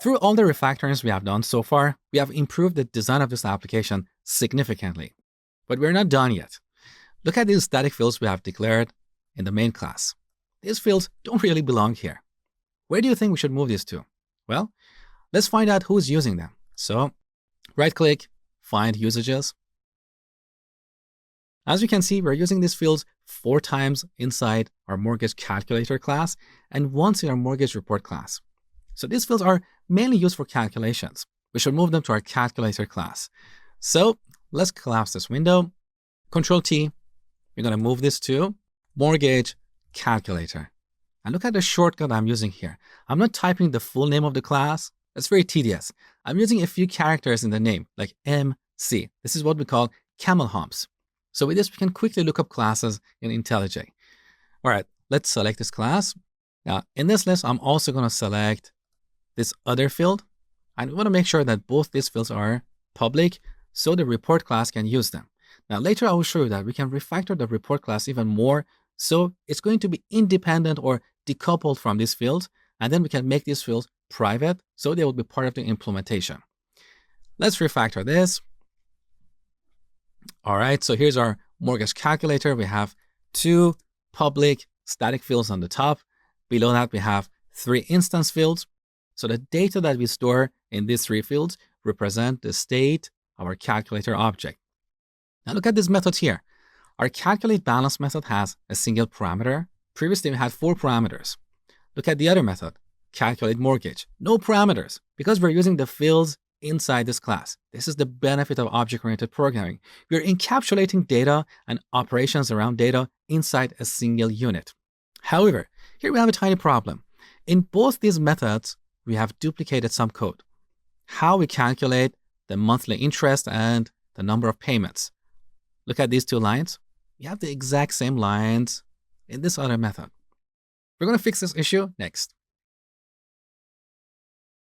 Through all the refactorings we have done so far, we have improved the design of this application significantly. But we're not done yet. Look at these static fields we have declared in the main class. These fields don't really belong here. Where do you think we should move these to? Well, let's find out who's using them. So, right-click, find usages. As you can see, we're using these fields 4 times inside our mortgage calculator class and once in our mortgage report class. So these fields are mainly used for calculations. We should move them to our calculator class. So let's collapse this window. Control-T. We're going to move this to mortgage calculator. And look at the shortcut I'm using here. I'm not typing the full name of the class. That's very tedious. I'm using a few characters in the name, like MC. This is what we call camel humps. So with this, we can quickly look up classes in IntelliJ. All right, let's select this class. Now, in this list, I'm also going to select this other field. And we want to make sure that both these fields are public so the report class can use them. Now, later I will show you that we can refactor the report class even more. So it's going to be independent or decoupled from these fields. And then we can make these fields private so they will be part of the implementation. Let's refactor this. All right, so here's our mortgage calculator. We have 2 public static fields on the top. Below that, we have 3 instance fields. So the data that we store in these 3 fields represent the state of our calculator object. Now look at these methods here. Our calculate balance method has a single parameter. Previously, we had 4 parameters. Look at the other method, calculate mortgage. No parameters because we're using the fields inside this class. This is the benefit of object-oriented programming. We're encapsulating data and operations around data inside a single unit. However, here we have a tiny problem. In both these methods, we have duplicated some code. How we calculate the monthly interest and the number of payments. Look at these 2 lines. We have the exact same lines in this other method. We're going to fix this issue next.